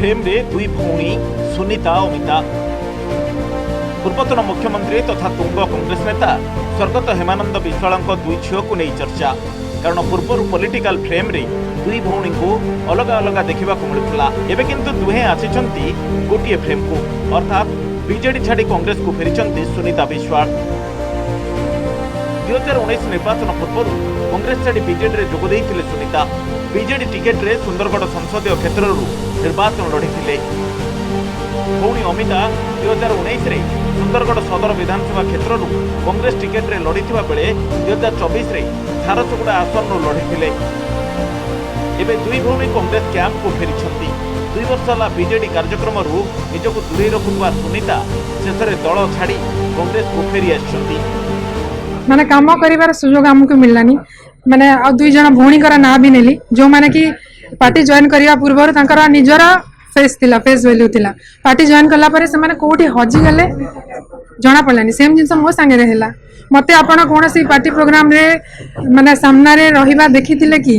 Frame रे दुई भौणी सुनीता और अमिता। पूर्वतन मुख्यमंत्री तथा तुंग कांग्रेस नेता स्वर्गत हेमानंद विश्वाल दुई झील को नहीं चर्चा, कारण पूर्वर पॉलिटिकल फ्रेम रे दुई भौणी को अलग अलग देखा मिलूला। एबे किंतु दुहे आसिचंती गोटे फ्रेम को, अर्थात बीजेडी छाड़ी कांग्रेस को फेरिचंती सुनीता विश्वाल। 2019 निर्वाचन पूर्व कांग्रेस छाड़ी बीजेडी रे जोग देइथिले सुनीता। बीजेडी टिकेट रे सुंदरगढ़ संसदीय क्षेत्र निर्वाचन लड़ीथिले। भौणी अमिता 2019 रे सुंदरगढ़ सदर विधानसभा क्षेत्र कांग्रेस टिकेट रे लड़ीथिबा बेले 2024 रे झारसुगुड़ा आसन लड़ीथिले। एबे दुई भौणी कांग्रेस कैंप को फेरिछंती। 2 वर्ष होला बीजेडी कार्यक्रम निजक दूरे रखुवा सुनीता शेष में दल छाड़ी कांग्रेस को फेरी आछंती। माने काम करिवार सुयोग हमको मिललानी। माने आ दुई जण भौणी करा ना भी नेली जो माने कि पार्टी जॉइन करिया पूर्व तांकर निजरा फेस थिला, फेस वैल्यू थिला। पार्टी जॉइन कला परे से माने कोठी हजी गले जना पड़लानी। सेम जिनस मो संगे रहेला। मते आपण कोनोसी पार्टी प्रोग्राम रे माने सामना रे रहिबा देखिथिले कि